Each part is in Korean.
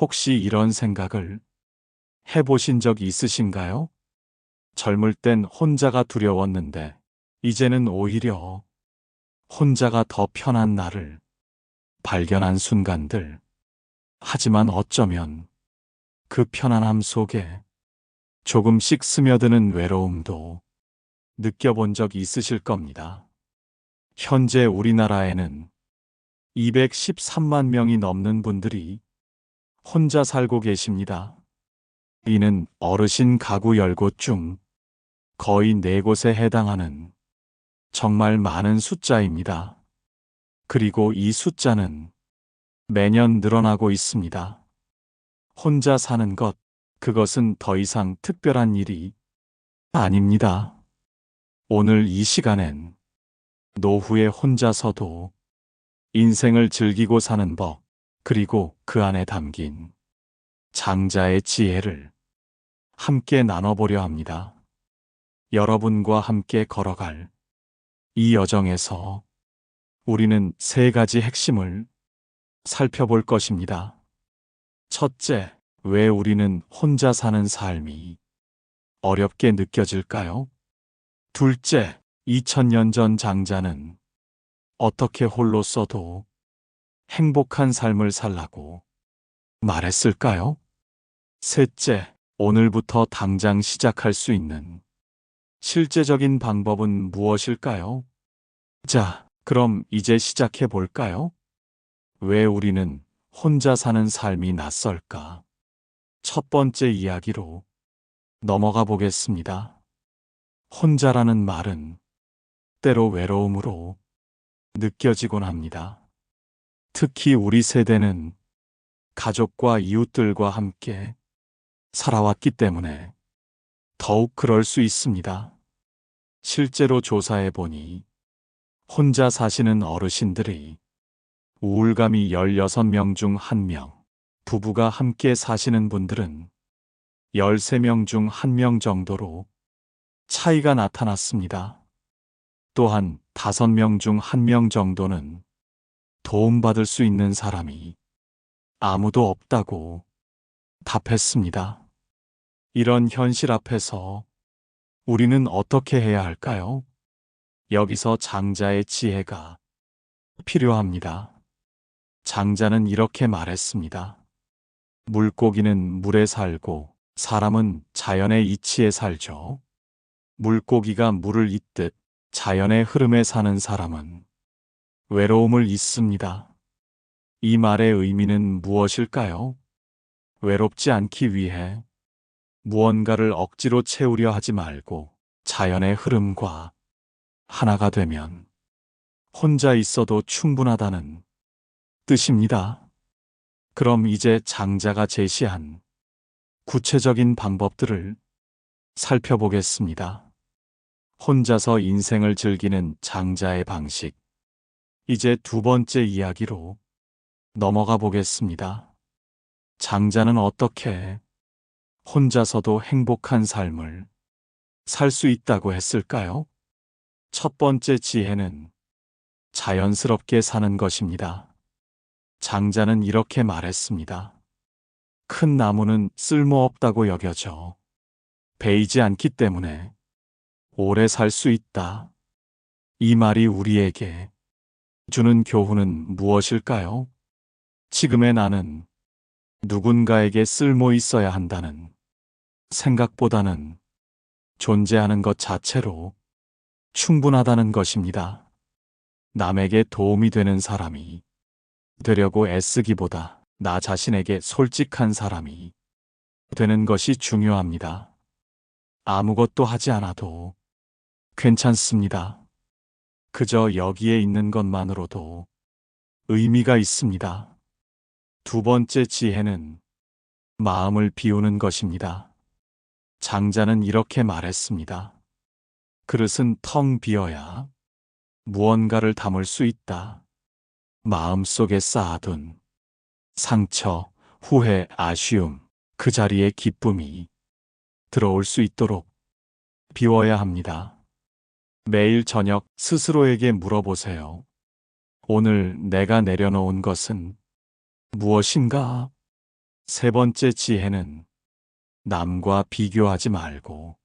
혹시 이런 생각을 해보신 적 있으신가요? 젊을 땐 혼자가 두려웠는데, 이제는 오히려 혼자가 더 편한 나를 발견한 순간들. 하지만 어쩌면 그 편안함 속에 조금씩 스며드는 외로움도 느껴본 적 있으실 겁니다. 현재 우리나라에는 213만 명이 넘는 분들이 혼자 살고 계십니다. 이는 어르신 가구 10곳 중 거의 4곳에 해당하는 정말 많은 숫자입니다. 그리고 이 숫자는 매년 늘어나고 있습니다. 혼자 사는 것, 그것은 더 이상 특별한 일이 아닙니다. 오늘 이 시간엔 노후에 혼자서도 인생을 즐기고 사는 법, 그리고 그 안에 담긴 장자의 지혜를 함께 나눠보려 합니다. 여러분과 함께 걸어갈 이 여정에서 우리는 3가지 핵심을 살펴볼 것입니다. 첫째, 왜 우리는 혼자 사는 삶이 어렵게 느껴질까요? 둘째, 2000년 전 장자는 어떻게 홀로 써도 행복한 삶을 살라고 말했을까요? 셋째, 오늘부터 당장 시작할 수 있는 실제적인 방법은 무엇일까요? 자, 그럼 이제 시작해 볼까요? 왜 우리는 혼자 사는 삶이 낯설까? 첫 번째 이야기로 넘어가 보겠습니다. 혼자라는 말은 때로 외로움으로 느껴지곤 합니다. 특히 우리 세대는 가족과 이웃들과 함께 살아왔기 때문에 더욱 그럴 수 있습니다. 실제로 조사해 보니 혼자 사시는 어르신들이 우울감이 16명 중 1명, 부부가 함께 사시는 분들은 13명 중 1명 정도로 차이가 나타났습니다. 또한 5명 중 1명 정도는 도움받을 수 있는 사람이 아무도 없다고 답했습니다. 이런 현실 앞에서 우리는 어떻게 해야 할까요? 여기서 장자의 지혜가 필요합니다. 장자는 이렇게 말했습니다. 물고기는 물에 살고 사람은 자연의 이치에 살죠. 물고기가 물을 잇듯 자연의 흐름에 사는 사람은 외로움을 잇습니다. 이 말의 의미는 무엇일까요? 외롭지 않기 위해 무언가를 억지로 채우려 하지 말고 자연의 흐름과 하나가 되면 혼자 있어도 충분하다는 뜻입니다. 그럼 이제 장자가 제시한 구체적인 방법들을 살펴보겠습니다. 혼자서 인생을 즐기는 장자의 방식. 이제 2번째 이야기로 넘어가 보겠습니다. 장자는 어떻게 혼자서도 행복한 삶을 살 수 있다고 했을까요? 첫 번째 지혜는 자연스럽게 사는 것입니다. 장자는 이렇게 말했습니다. 큰 나무는 쓸모없다고 여겨져 베이지 않기 때문에 오래 살 수 있다. 이 말이 우리에게 주는 교훈은 무엇일까요? 지금의 나는 누군가에게 쓸모 있어야 한다는 생각보다는 존재하는 것 자체로 충분하다는 것입니다. 남에게 도움이 되는 사람이 되려고 애쓰기보다 나 자신에게 솔직한 사람이 되는 것이 중요합니다. 아무것도 하지 않아도 괜찮습니다. 그저 여기에 있는 것만으로도 의미가 있습니다. 2번째 지혜는 마음을 비우는 것입니다. 장자는 이렇게 말했습니다. 그릇은 텅 비어야 무언가를 담을 수 있다. 마음속에 쌓아둔 상처, 후회, 아쉬움, 그 자리에 기쁨이 들어올 수 있도록 비워야 합니다. 매일 저녁 스스로에게 물어보세요. 오늘 내가 내려놓은 것은 무엇인가? 세 번째 지혜는 남과 비교하지 말고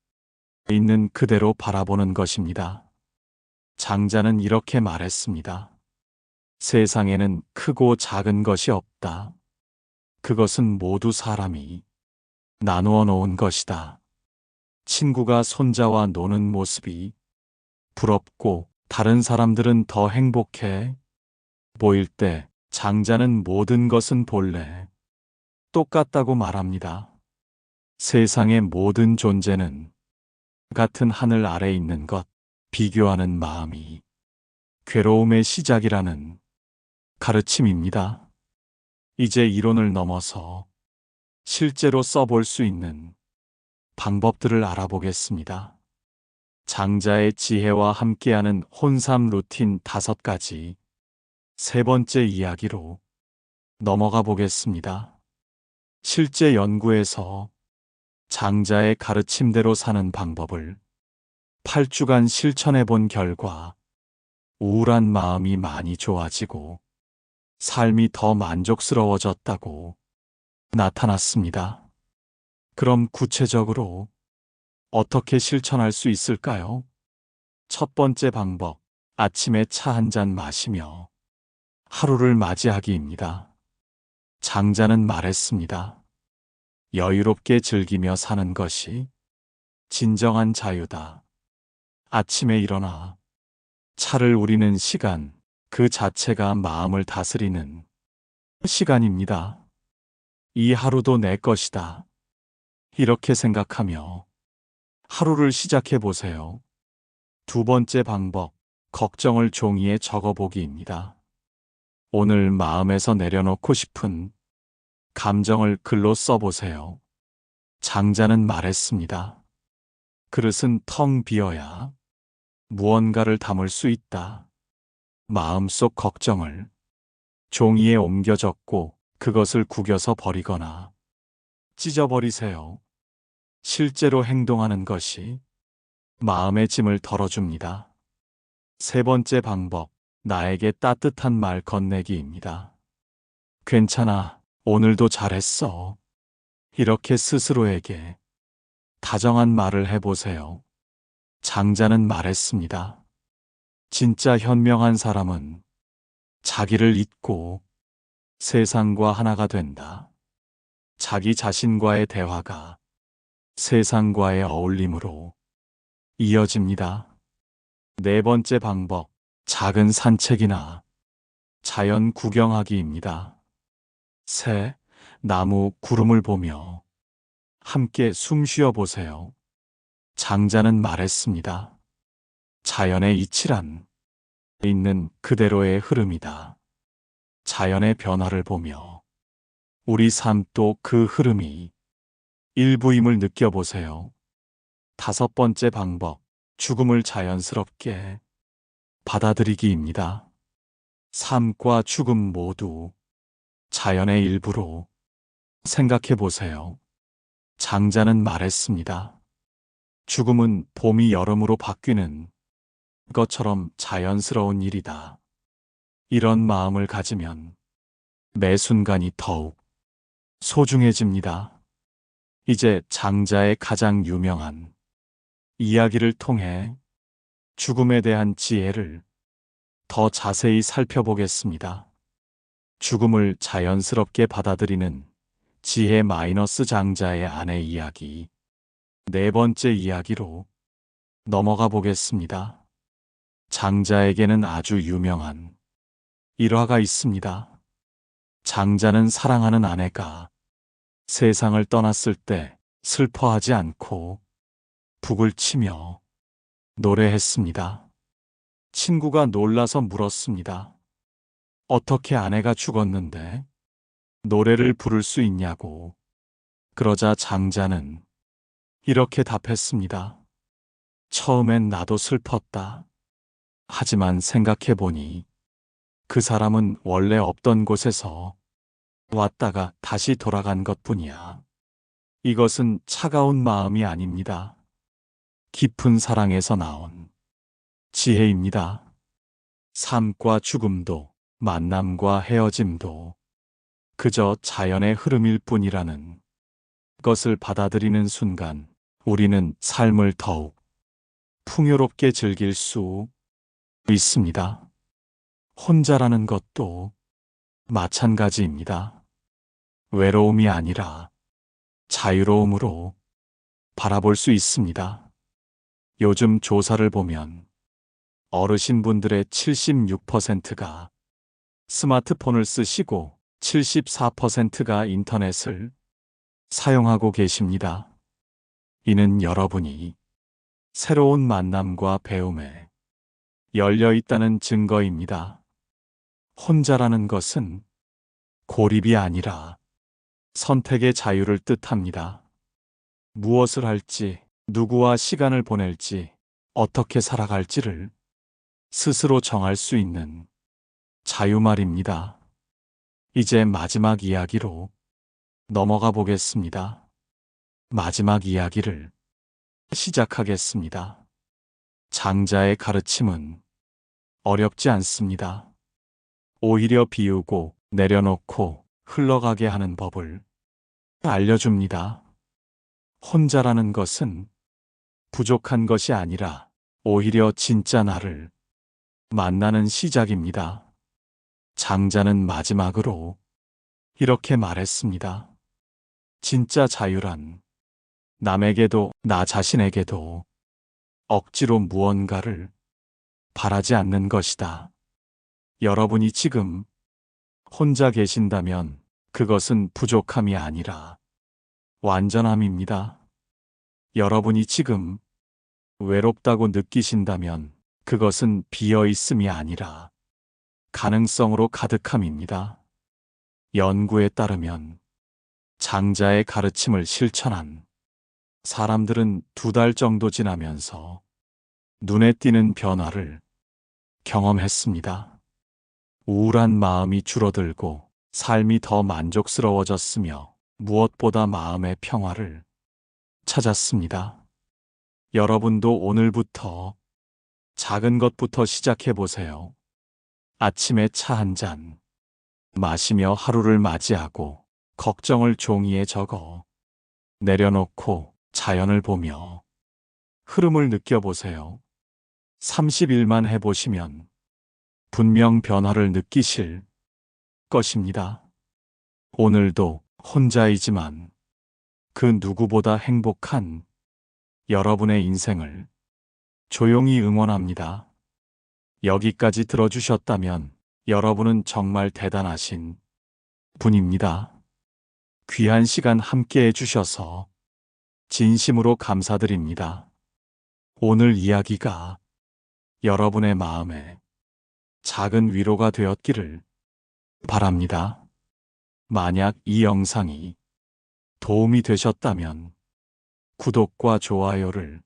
있는 그대로 바라보는 것입니다. 장자는 이렇게 말했습니다. 세상에는 크고 작은 것이 없다. 그것은 모두 사람이 나누어 놓은 것이다. 친구가 손자와 노는 모습이 부럽고 다른 사람들은 더 행복해 보일 때 장자는 모든 것은 본래 똑같다고 말합니다. 세상의 모든 존재는 같은 하늘 아래 있는 것, 비교하는 마음이 괴로움의 시작이라는 가르침입니다. 이제 이론을 넘어서 실제로 써볼 수 있는 방법들을 알아보겠습니다. 장자의 지혜와 함께하는 혼삼 루틴 5가지. 세 번째 이야기로 넘어가 보겠습니다. 실제 연구에서 장자의 가르침대로 사는 방법을 8주간 실천해 본 결과 우울한 마음이 많이 좋아지고 삶이 더 만족스러워졌다고 나타났습니다. 그럼 구체적으로 어떻게 실천할 수 있을까요? 첫 번째 방법, 아침에 차 한 잔 마시며 하루를 맞이하기입니다. 장자는 말했습니다. 여유롭게 즐기며 사는 것이 진정한 자유다. 아침에 일어나 차를 우리는 시간, 그 자체가 마음을 다스리는 시간입니다. 이 하루도 내 것이다. 이렇게 생각하며 하루를 시작해 보세요. 두 번째 방법, 걱정을 종이에 적어보기입니다. 오늘 마음에서 내려놓고 싶은 감정을 글로 써보세요. 장자는 말했습니다. 그릇은 텅 비어야 무언가를 담을 수 있다. 마음속 걱정을 종이에 옮겨 적고 그것을 구겨서 버리거나 찢어버리세요. 실제로 행동하는 것이 마음의 짐을 덜어줍니다. 세 번째 방법, 나에게 따뜻한 말 건네기입니다. 괜찮아, 오늘도 잘했어. 이렇게 스스로에게 다정한 말을 해보세요. 장자는 말했습니다. 진짜 현명한 사람은 자기를 잊고 세상과 하나가 된다. 자기 자신과의 대화가 세상과의 어울림으로 이어집니다. 네 번째 방법, 작은 산책이나 자연 구경하기입니다. 새, 나무, 구름을 보며 함께 숨 쉬어 보세요. 장자는 말했습니다. 자연의 이치란 있는 그대로의 흐름이다. 자연의 변화를 보며 우리 삶도 그 흐름이 일부임을 느껴보세요. 다섯 번째 방법, 죽음을 자연스럽게 받아들이기입니다. 삶과 죽음 모두 자연의 일부로 생각해 보세요. 장자는 말했습니다. 죽음은 봄이 여름으로 바뀌는 것처럼 자연스러운 일이다. 이런 마음을 가지면 매 순간이 더욱 소중해집니다. 이제 장자의 가장 유명한 이야기를 통해 죽음에 대한 지혜를 더 자세히 살펴보겠습니다. 죽음을 자연스럽게 받아들이는 지혜 마이너스 장자의 아내 이야기. 네 번째 이야기로 넘어가 보겠습니다. 장자에게는 아주 유명한 일화가 있습니다. 장자는 사랑하는 아내가 세상을 떠났을 때 슬퍼하지 않고 북을 치며 노래했습니다. 친구가 놀라서 물었습니다. 어떻게 아내가 죽었는데 노래를 부를 수 있냐고. 그러자 장자는 이렇게 답했습니다. 처음엔 나도 슬펐다. 하지만 생각해보니 그 사람은 원래 없던 곳에서 왔다가 다시 돌아간 것뿐이야. 이것은 차가운 마음이 아닙니다. 깊은 사랑에서 나온 지혜입니다. 삶과 죽음도, 만남과 헤어짐도 그저 자연의 흐름일 뿐이라는 것을 받아들이는 순간 우리는 삶을 더욱 풍요롭게 즐길 수 있습니다. 혼자라는 것도 마찬가지입니다. 외로움이 아니라 자유로움으로 바라볼 수 있습니다. 요즘 조사를 보면 어르신분들의 76%가 스마트폰을 쓰시고 74%가 인터넷을 사용하고 계십니다. 이는 여러분이 새로운 만남과 배움에 열려 있다는 증거입니다. 혼자라는 것은 고립이 아니라 선택의 자유를 뜻합니다. 무엇을 할지, 누구와 시간을 보낼지, 어떻게 살아갈지를 스스로 정할 수 있는 자유 말입니다. 이제 마지막 이야기로 넘어가 보겠습니다. 마지막 이야기를 시작하겠습니다. 장자의 가르침은 어렵지 않습니다. 오히려 비우고 내려놓고 흘러가게 하는 법을 알려줍니다. 혼자라는 것은 부족한 것이 아니라 오히려 진짜 나를 만나는 시작입니다. 장자는 마지막으로 이렇게 말했습니다. 진짜 자유란 남에게도 나 자신에게도 억지로 무언가를 바라지 않는 것이다. 여러분이 지금 혼자 계신다면 그것은 부족함이 아니라 완전함입니다. 여러분이 지금 외롭다고 느끼신다면 그것은 비어 있음이 아니라 가능성으로 가득함입니다. 연구에 따르면 장자의 가르침을 실천한 사람들은 2달 정도 지나면서 눈에 띄는 변화를 경험했습니다. 우울한 마음이 줄어들고 삶이 더 만족스러워졌으며 무엇보다 마음의 평화를 찾았습니다. 여러분도 오늘부터 작은 것부터 시작해 보세요. 아침에 차 한 잔 마시며 하루를 맞이하고 걱정을 종이에 적어 내려놓고 자연을 보며 흐름을 느껴보세요. 30일만 해보시면 분명 변화를 느끼실 것입니다. 오늘도 혼자이지만 그 누구보다 행복한 여러분의 인생을 조용히 응원합니다. 여기까지 들어주셨다면 여러분은 정말 대단하신 분입니다. 귀한 시간 함께 해주셔서 진심으로 감사드립니다. 오늘 이야기가 여러분의 마음에 작은 위로가 되었기를 바랍니다. 만약 이 영상이 도움이 되셨다면 구독과 좋아요를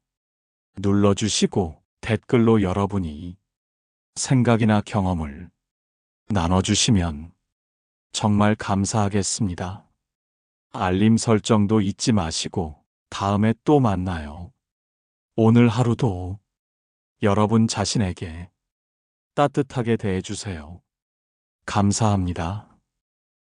눌러주시고 댓글로 여러분이 생각이나 경험을 나눠주시면 정말 감사하겠습니다. 알림 설정도 잊지 마시고 다음에 또 만나요. 오늘 하루도 여러분 자신에게 따뜻하게 대해주세요. 감사합니다.